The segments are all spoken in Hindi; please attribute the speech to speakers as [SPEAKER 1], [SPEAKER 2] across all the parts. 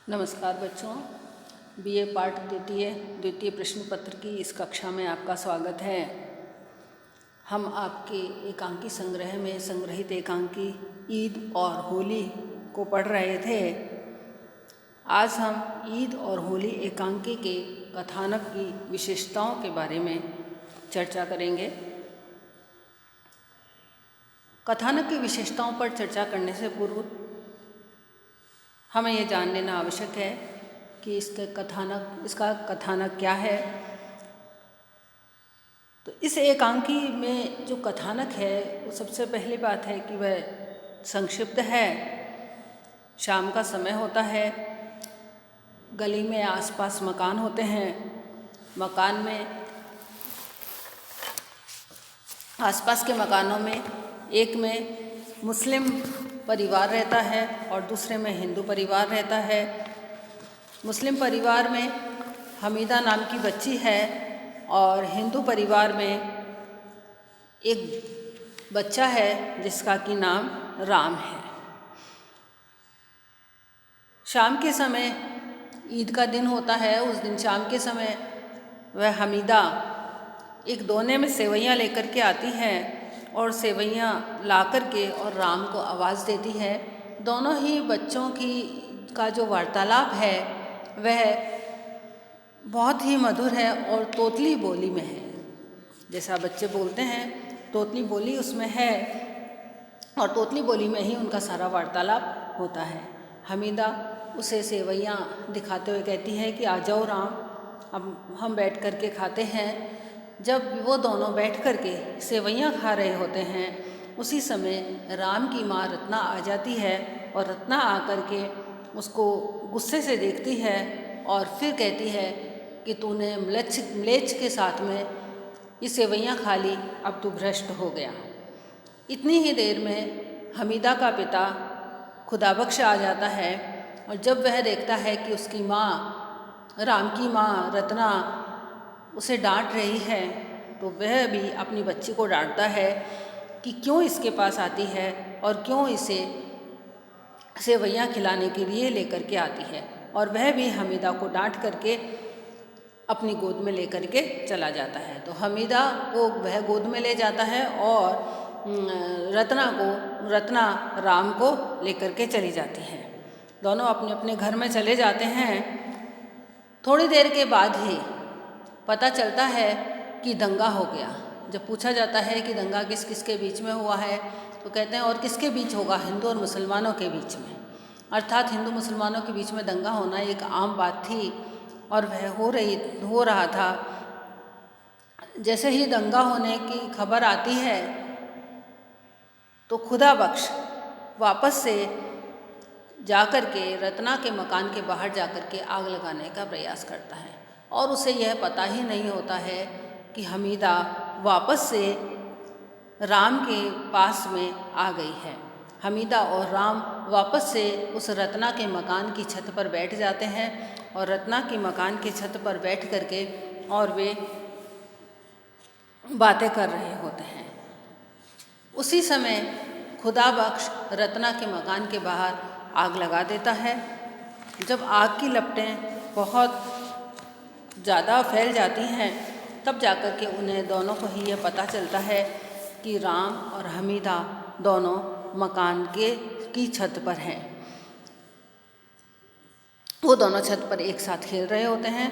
[SPEAKER 1] नमस्कार बच्चों, बीए पाठ द्वितीय प्रश्न पत्र की इस कक्षा में आपका स्वागत है। हम आपके एकांकी संग्रह में संग्रहित एकांकी ईद और होली को पढ़ रहे थे। आज हम ईद और होली एकांकी के कथानक की विशेषताओं के बारे में चर्चा करेंगे। कथानक की विशेषताओं पर चर्चा करने से पूर्व हमें यह जान लेना आवश्यक है कि इसका कथानक क्या है। तो इस एकांकी में जो कथानक है वो सबसे पहली बात है कि वह संक्षिप्त है। शाम का समय होता है, गली में आसपास मकान होते हैं। मकान में आसपास के मकानों में एक में मुस्लिम परिवार रहता है और दूसरे में हिंदू परिवार रहता है। मुस्लिम परिवार में हमीदा नाम की बच्ची है और हिंदू परिवार में एक बच्चा है जिसका कि नाम राम है। शाम के समय ईद का दिन होता है। उस दिन शाम के समय वह हमीदा एक दोने में सेवइयाँ लेकर के आती है और सेवइयाँ ला कर के और राम को आवाज़ देती है। दोनों ही बच्चों का जो वार्तालाप है वह बहुत ही मधुर है और तोतली बोली में है। जैसा बच्चे बोलते हैं तोतली बोली उसमें है और तोतली बोली में ही उनका सारा वार्तालाप होता है। हमीदा उसे सेवइयाँ दिखाते हुए कहती है कि आ जाओ राम, अब हम बैठ कर के खाते हैं। जब वो दोनों बैठ कर के सेवइयाँ खा रहे होते हैं उसी समय राम की माँ रत्ना आ जाती है और रत्ना आकर के उसको गुस्से से देखती है और फिर कहती है कि तूने म्लेच्छ के साथ में ये सेवइयाँ खा ली, अब तू भ्रष्ट हो गया। इतनी ही देर में हमीदा का पिता खुदाबख्श आ जाता है और जब वह देखता है कि उसकी माँ, राम की माँ रत्ना उसे डांट रही है तो वह भी अपनी बच्ची को डांटता है कि क्यों इसके पास आती है और क्यों इसे सेवइयाँ खिलाने के लिए लेकर के आती है। और वह भी हमीदा को डांट करके अपनी गोद में लेकर के चला जाता है। तो हमीदा को वह गोद में ले जाता है और रत्ना राम को लेकर के चली जाती है। दोनों अपने अपने घर में चले जाते हैं। थोड़ी देर के बाद ही पता चलता है कि दंगा हो गया। जब पूछा जाता है कि दंगा किस किस के बीच में हुआ है तो कहते हैं और किसके बीच होगा, हिंदू और मुसलमानों के बीच में। अर्थात हिंदू मुसलमानों के बीच में दंगा होना एक आम बात थी और वह हो रहा था। जैसे ही दंगा होने की खबर आती है तो खुदाबख्श वापस से जाकर के रत्ना के मकान के बाहर जाकर के आग लगाने का प्रयास करता है और उसे यह पता ही नहीं होता है कि हमीदा वापस से राम के पास में आ गई है। हमीदा और राम वापस से उस रत्ना के मकान की छत पर बैठ जाते हैं और रत्ना की मकान की छत पर बैठ करके और वे बातें कर रहे होते हैं। उसी समय खुदाबख्श रत्ना के मकान के बाहर आग लगा देता है। जब आग की लपटें बहुत ज़्यादा फैल जाती हैं तब जाकर के उन्हें दोनों को ही यह पता चलता है कि राम और हमीदा दोनों मकान की छत पर हैं। वो दोनों छत पर एक साथ खेल रहे होते हैं।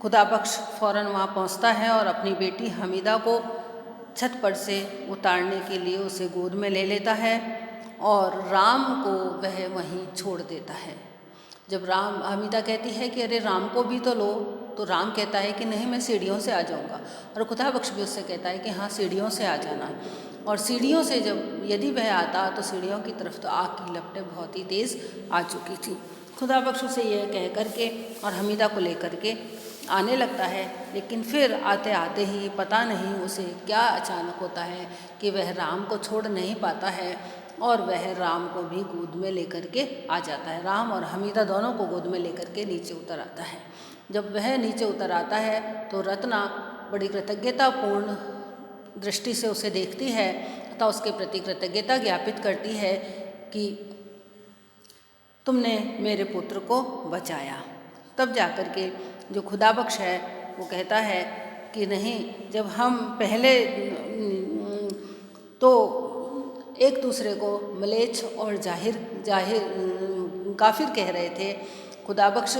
[SPEAKER 1] खुदाबख्श फ़ौरन वहाँ पहुँचता है और अपनी बेटी हमीदा को छत पर से उतारने के लिए उसे गोद में ले लेता है और राम को वह वहीं छोड़ देता है। जब हमीदा कहती है कि अरे राम को भी तो लो, तो राम कहता है कि नहीं, मैं सीढ़ियों से आ जाऊंगा। और खुदाबख्श भी उससे कहता है कि हाँ, सीढ़ियों से आ जाना। और सीढ़ियों से यदि वह आता तो सीढ़ियों की तरफ तो आग की लपटें बहुत ही तेज़ आ चुकी थी। खुदाबख्श उसे यह कह करके और हमीदा को लेकर के आने लगता है, लेकिन फिर आते आते ही पता नहीं उसे क्या अचानक होता है कि वह राम को छोड़ नहीं पाता है और वह राम को भी गोद में लेकर के आ जाता है। राम और हमीदा दोनों को गोद में लेकर के नीचे उतर आता है। जब वह नीचे उतर आता है तो रत्ना बड़ी कृतज्ञतापूर्ण दृष्टि से उसे देखती है तथा उसके प्रति कृतज्ञता ज्ञापित करती है कि तुमने मेरे पुत्र को बचाया। तब जाकर के जो खुदाबख्श है वो कहता है कि नहीं, जब हम पहले तो एक दूसरे को मलेच्छ और काफिर कह रहे थे, खुदाबख्श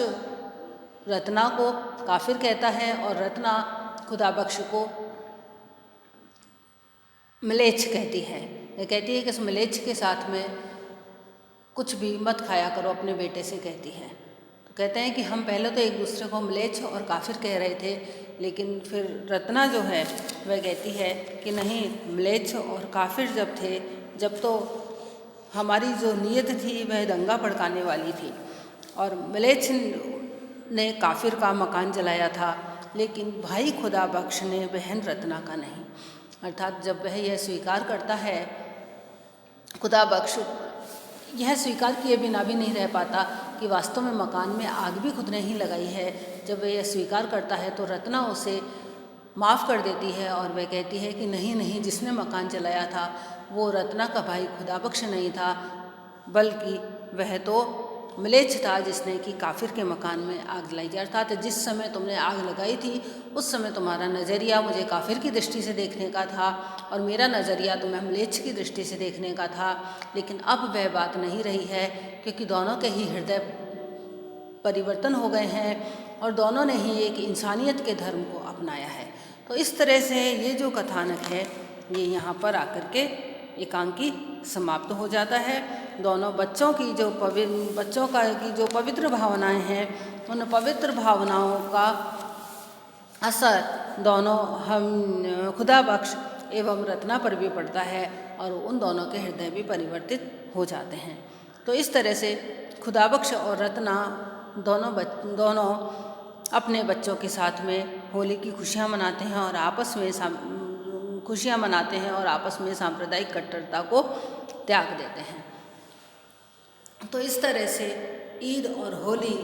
[SPEAKER 1] रत्ना को काफिर कहता है और रत्ना खुदाबख्श को मलेच्छ कहती है। ये कहती है कि इस मलेच्छ के साथ में कुछ भी मत खाया करो, अपने बेटे से कहती है। तो कहते हैं कि हम पहले तो एक दूसरे को मलेच्छ और काफिर कह रहे थे, लेकिन फिर रत्ना जो है वह कहती है कि नहीं, मलेच्छ और काफिर जब थे, जब तो हमारी जो नीयत थी वह दंगा भड़काने वाली थी और मलेच्छ ने काफिर का मकान जलाया था, लेकिन भाई खुदाबख्श ने बहन रत्ना का नहीं। अर्थात जब वह यह स्वीकार करता है, खुदाबख्श यह स्वीकार किए बिना भी नहीं रह पाता कि वास्तव में मकान में आग भी खुद ने ही लगाई है। जब वह यह स्वीकार करता है तो रत्ना उसे माफ़ कर देती है और वह कहती है कि नहीं नहीं, जिसने मकान जलाया था वो रत्ना का भाई खुदाबख्श नहीं था, बल्कि वह तो मलेच्छ था जिसने कि काफिर के मकान में आग जलाई थी। अर्थात जिस समय तुमने आग लगाई थी उस समय तुम्हारा नज़रिया मुझे काफिर की दृष्टि से देखने का था और मेरा नज़रिया तुम्हें मलेच्छ की दृष्टि से देखने का था। लेकिन अब वह बात नहीं रही है, क्योंकि दोनों के ही हृदय परिवर्तन हो गए हैं और दोनों ने ही एक इंसानियत के धर्म को अपनाया है। तो इस तरह से ये जो कथानक है ये यहाँ पर आकर के एकांकी समाप्त हो जाता है। दोनों बच्चों की जो पवित्र भावनाएं हैं, उन पवित्र भावनाओं का असर दोनों हम खुदाबख्श एवं रत्ना पर भी पड़ता है और उन दोनों के हृदय भी परिवर्तित हो जाते हैं। तो इस तरह से खुदाबख्श और रत्ना दोनों अपने बच्चों के साथ में होली की खुशियाँ मनाते हैं और आपस में सांप्रदायिक कट्टरता को त्याग देते हैं। तो इस तरह से ईद और होली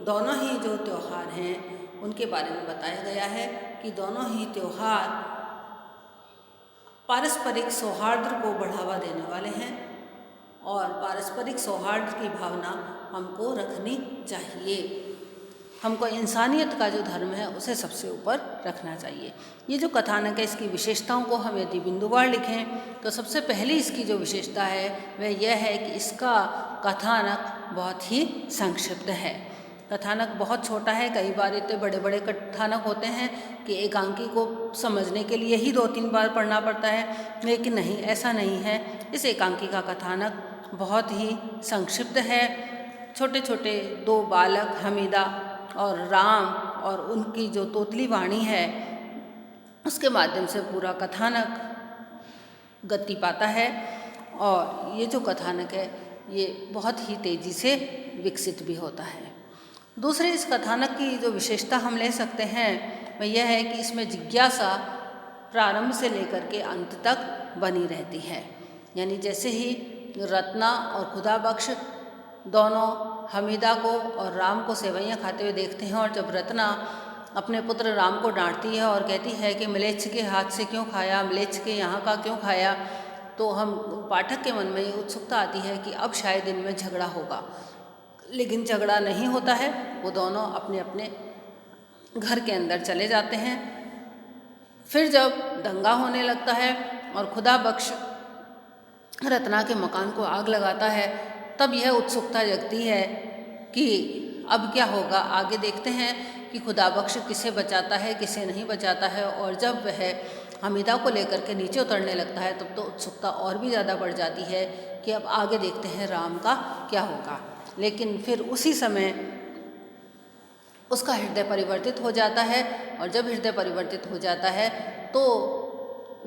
[SPEAKER 1] दोनों ही जो त्यौहार हैं उनके बारे में बताया गया है कि दोनों ही त्यौहार पारस्परिक सौहार्द को बढ़ावा देने वाले हैं और पारस्परिक सौहार्द की भावना हमको रखनी चाहिए। हमको इंसानियत का जो धर्म है उसे सबसे ऊपर रखना चाहिए। ये जो कथानक है इसकी विशेषताओं को हम यदि बिंदुवार लिखें तो सबसे पहली इसकी जो विशेषता है वह यह है कि इसका कथानक बहुत ही संक्षिप्त है। कथानक बहुत छोटा है। कई बार इतने बड़े बड़े कथानक होते हैं कि एकांकी को समझने के लिए ही 2-3 बार पढ़ना पड़ता है, लेकिन नहीं, ऐसा नहीं है। इस एकांकी का कथानक बहुत ही संक्षिप्त है। छोटे छोटे 2 बालक हमीदा और राम और उनकी जो तोतली वाणी है उसके माध्यम से पूरा कथानक गति पाता है और ये जो कथानक है ये बहुत ही तेज़ी से विकसित भी होता है। दूसरे इस कथानक की जो विशेषता हम ले सकते हैं वह यह है कि इसमें जिज्ञासा प्रारंभ से लेकर के अंत तक बनी रहती है। यानी जैसे ही रत्ना और खुदाबख्श दोनों हमीदा को और राम को सेवैयाँ खाते हुए देखते हैं और जब रत्ना अपने पुत्र राम को डांटती है और कहती है कि मलेच्छ के हाथ से क्यों खाया, मलेच्छ के यहाँ का क्यों खाया, तो हम पाठक के मन में ये उत्सुकता आती है कि अब शायद इनमें झगड़ा होगा, लेकिन झगड़ा नहीं होता है। वो दोनों अपने अपने घर के अंदर चले जाते हैं। फिर जब दंगा होने लगता है और खुदाबख्श रत्ना के मकान को आग लगाता है तब यह उत्सुकता जगती है कि अब क्या होगा। आगे देखते हैं कि खुदाबख्श किसे बचाता है किसे नहीं बचाता है, और जब वह हमीदा को लेकर के नीचे उतरने लगता है तब तो उत्सुकता और भी ज़्यादा बढ़ जाती है कि अब आगे देखते हैं राम का क्या होगा। लेकिन फिर उसी समय उसका हृदय परिवर्तित हो जाता है और जब हृदय परिवर्तित हो जाता है तो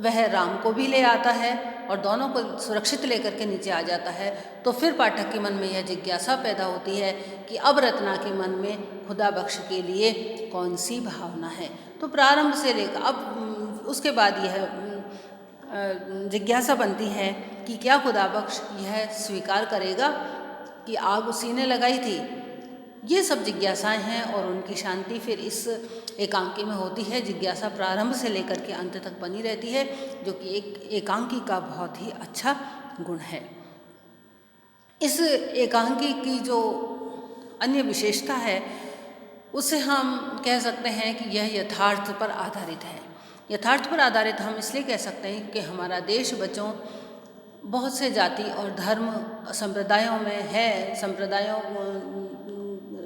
[SPEAKER 1] वह राम को भी ले आता है और दोनों को सुरक्षित लेकर के नीचे आ जाता है। तो फिर पाठक के मन में यह जिज्ञासा पैदा होती है कि अब रत्ना के मन में खुदाबख्श के लिए कौन सी भावना है। तो प्रारंभ से लेकर अब उसके बाद यह जिज्ञासा बनती है कि क्या खुदाबख्श यह स्वीकार करेगा कि आग उसी ने लगाई थी। ये सब जिज्ञासाएं हैं और उनकी शांति फिर इस एकांकी में होती है। जिज्ञासा प्रारंभ से लेकर के अंत तक बनी रहती है, जो कि एक एकांकी का बहुत ही अच्छा गुण है। इस एकांकी की जो अन्य विशेषता है उसे हम कह सकते हैं कि यह यथार्थ पर आधारित है। यथार्थ पर आधारित हम इसलिए कह सकते हैं कि हमारा देश बच्चों बहुत से जाति और धर्म संप्रदायों में है। संप्रदायों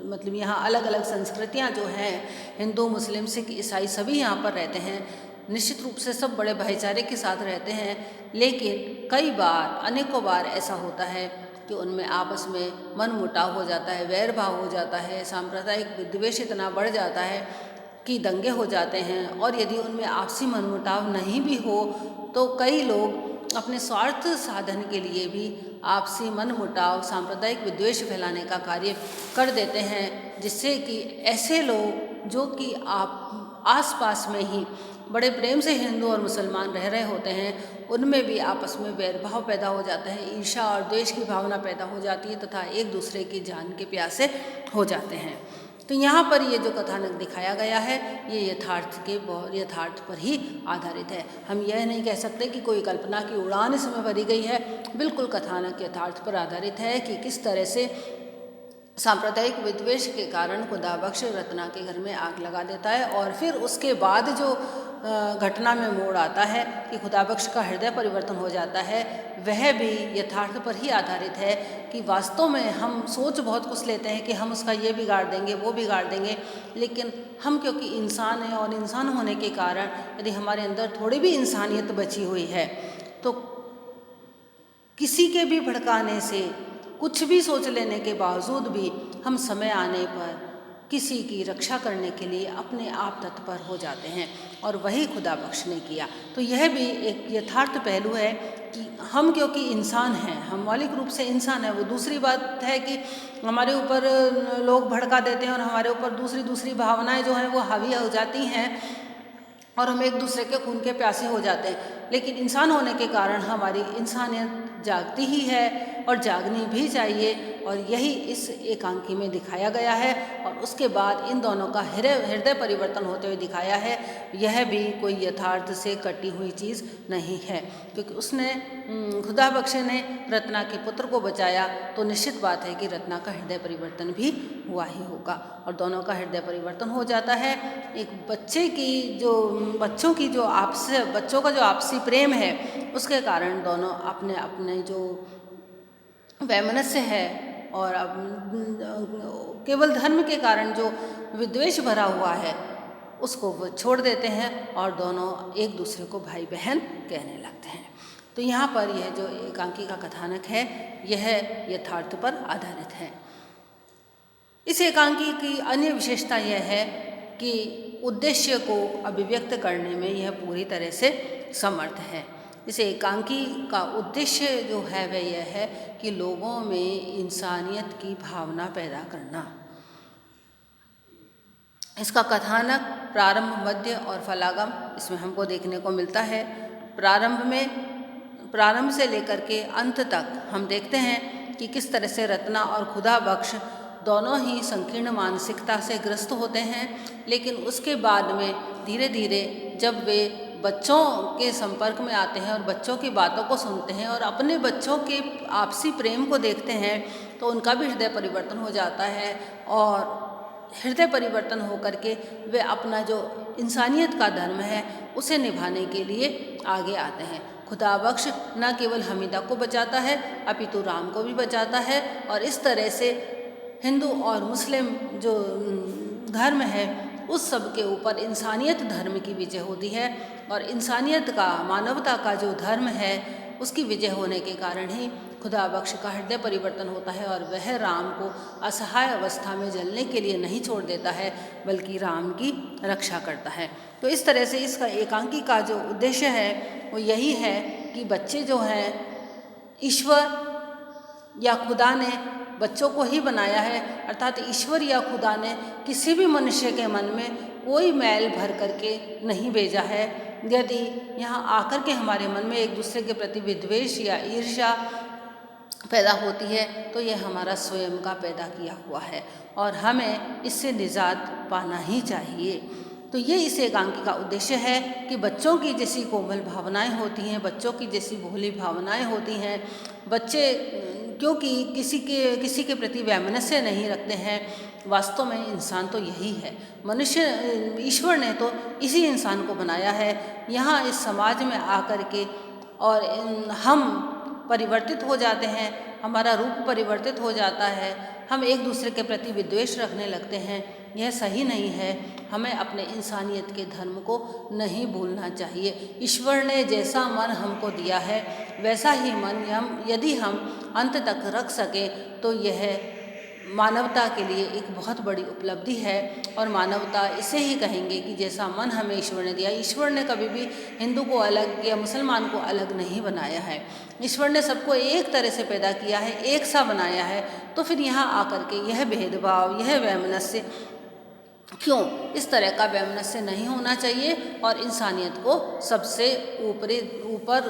[SPEAKER 1] मतलब यहाँ अलग अलग संस्कृतियाँ जो हैं, हिंदू, मुस्लिम, सिख, ईसाई सभी यहाँ पर रहते हैं। निश्चित रूप से सब बड़े भाईचारे के साथ रहते हैं, लेकिन कई बार, अनेकों बार ऐसा होता है कि उनमें आपस में मनमुटाव हो जाता है, वैर भाव हो जाता है, सांप्रदायिक विद्वेष इतना बढ़ जाता है कि दंगे हो जाते हैं। और यदि उनमें आपसी मनमुटाव नहीं भी हो तो कई लोग अपने स्वार्थ साधन के लिए भी आपसी मनमुटाव, सांप्रदायिक विद्वेष फैलाने का कार्य कर देते हैं, जिससे कि ऐसे लोग जो कि आप आसपास में ही बड़े प्रेम से हिंदू और मुसलमान रह रहे होते हैं, उनमें भी आपस में वैरभाव पैदा हो जाता है, ईर्ष्या और द्वेष की भावना पैदा हो जाती है तथा एक दूसरे की जान के प्यासे हो जाते हैं। तो यहाँ पर ये जो कथानक दिखाया गया है ये यथार्थ पर ही आधारित है। हम यह नहीं कह सकते कि कोई कल्पना की उड़ान इसमें भरी गई है। बिल्कुल कथानक यथार्थ पर आधारित है कि किस तरह से सांप्रदायिक विद्वेष के कारण खुदाबख्श रत्ना के घर में आग लगा देता है और फिर उसके बाद जो घटना में मोड़ आता है कि खुदाबख्श का हृदय परिवर्तन हो जाता है, वह भी यथार्थ पर ही आधारित है कि वास्तव में हम सोच बहुत कुछ लेते हैं कि हम उसका ये बिगाड़ देंगे, वो बिगाड़ देंगे, लेकिन हम क्योंकि इंसान हैं और इंसान होने के कारण यदि हमारे अंदर थोड़ी भी इंसानियत बची हुई है तो किसी के भी भड़काने से, कुछ भी सोच लेने के बावजूद भी हम समय आने पर किसी की रक्षा करने के लिए अपने आप तत्पर हो जाते हैं और वही खुदाबख्श ने किया। तो यह भी एक यथार्थ पहलू है कि हम क्योंकि इंसान हैं, हम मौलिक रूप से इंसान हैं। वो दूसरी बात है कि हमारे ऊपर लोग भड़का देते हैं और हमारे ऊपर दूसरी भावनाएं जो हैं वो हावी हो जाती हैं और हम एक दूसरे के खून के प्यासे हो जाते हैं, लेकिन इंसान होने के कारण हमारी इंसानियत जागती ही है और जागनी भी चाहिए और यही इस एकांकी में दिखाया गया है। और उसके बाद इन दोनों का हृदय परिवर्तन होते हुए दिखाया है। यह भी कोई यथार्थ से कटी हुई चीज़ नहीं है, क्योंकि उसने खुदाबख्श ने रत्ना के पुत्र को बचाया तो निश्चित बात है कि रत्ना का हृदय परिवर्तन भी हुआ ही होगा और दोनों का हृदय परिवर्तन हो जाता है। एक बच्चों का जो आपसी प्रेम है उसके कारण दोनों अपने अपने जो वैमनस्य है और केवल धर्म के कारण जो विद्वेष भरा हुआ है उसको वो छोड़ देते हैं और दोनों एक दूसरे को भाई बहन कहने लगते हैं। तो यहाँ पर यह जो एकांकी का कथानक है यह यथार्थ पर आधारित है। इस एकांकी की अन्य विशेषता यह है कि उद्देश्य को अभिव्यक्त करने में यह पूरी तरह से समर्थ है। इस एकांकी का उद्देश्य जो है वह यह है कि लोगों में इंसानियत की भावना पैदा करना। इसका कथानक प्रारंभ, मध्य और फलागम इसमें हमको देखने को मिलता है। प्रारंभ से लेकर के अंत तक हम देखते हैं कि किस तरह से रत्ना और खुदाबख्श दोनों ही संकीर्ण मानसिकता से ग्रस्त होते हैं, लेकिन उसके बाद में धीरे धीरे जब वे बच्चों के संपर्क में आते हैं और बच्चों की बातों को सुनते हैं और अपने बच्चों के आपसी प्रेम को देखते हैं तो उनका भी हृदय परिवर्तन हो जाता है और हृदय परिवर्तन होकर के वे अपना जो इंसानियत का धर्म है उसे निभाने के लिए आगे आते हैं। खुदाबख्श न केवल हमीदा को बचाता है अपितु राम को भी बचाता है और इस तरह से हिंदू और मुस्लिम जो धर्म है उस सब के ऊपर इंसानियत धर्म की विजय होती है और इंसानियत का, मानवता का जो धर्म है उसकी विजय होने के कारण ही खुदाबख्श का हृदय परिवर्तन होता है और वह राम को असहाय अवस्था में जलने के लिए नहीं छोड़ देता है बल्कि राम की रक्षा करता है। तो इस तरह से इसका एकांकी का जो उद्देश्य है वो यही है कि बच्चे जो हैं ईश्वर या खुदा ने बच्चों को ही बनाया है, अर्थात ईश्वर या खुदा ने किसी भी मनुष्य के मन में कोई मैल भर करके नहीं भेजा है। यदि यहाँ आकर के हमारे मन में एक दूसरे के प्रति विद्वेष या ईर्ष्या पैदा होती है तो यह हमारा स्वयं का पैदा किया हुआ है और हमें इससे निजात पाना ही चाहिए। तो ये इस एकांकी का उद्देश्य है कि बच्चों की जैसी कोमल भावनाएं होती हैं, बच्चों की जैसी भोली भावनाएं होती हैं, बच्चे क्योंकि किसी के प्रति वैमनस्य नहीं रखते हैं। वास्तव में इंसान तो यही है। मनुष्य, ईश्वर ने तो इसी इंसान को बनाया है। यहाँ इस समाज में आकर के और हम परिवर्तित हो जाते हैं, हमारा रूप परिवर्तित हो जाता है, हम एक दूसरे के प्रति विद्वेष रखने लगते हैं। यह सही नहीं है। हमें अपने इंसानियत के धर्म को नहीं भूलना चाहिए। ईश्वर ने जैसा मन हमको दिया है वैसा ही मन यदि हम अंत तक रख सके तो यह मानवता के लिए एक बहुत बड़ी उपलब्धि है। और मानवता इसे ही कहेंगे कि जैसा मन हमें ईश्वर ने दिया। ईश्वर ने कभी भी हिंदू को अलग या मुसलमान को अलग नहीं बनाया है। ईश्वर ने सबको एक तरह से पैदा किया है, एक सा बनाया है। तो फिर यहाँ आकर के यह भेदभाव, यह वैमनस्य क्यों? इस तरह का वैमनस्य नहीं होना चाहिए और इंसानियत को सबसे ऊपर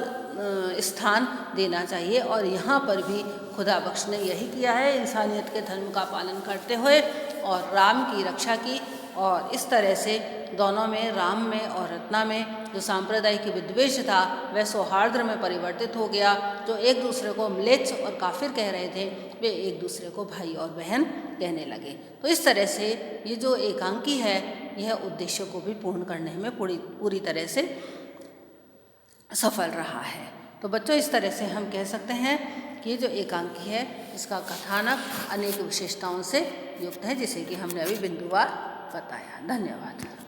[SPEAKER 1] स्थान देना चाहिए। और यहाँ पर भी खुदा बख्श ने यही किया है, इंसानियत के धर्म का पालन करते हुए और राम की रक्षा की। और इस तरह से दोनों में, राम में और रत्ना में, जो सांप्रदायिक विद्वेष था वह सौहार्द में परिवर्तित हो गया। जो एक दूसरे को म्लेच्छ और काफिर कह रहे थे वे एक दूसरे को भाई और बहन कहने लगे। तो इस तरह से ये जो एकांकी है यह उद्देश्य को भी पूर्ण करने में पूरी तरह से सफल रहा है। तो बच्चों, इस तरह से हम कह सकते हैं कि ये जो एकांकी है इसका कथानक अनेक विशेषताओं से युक्त है, जिसे कि हमने अभी बिंदुवार बताया। धन्यवाद।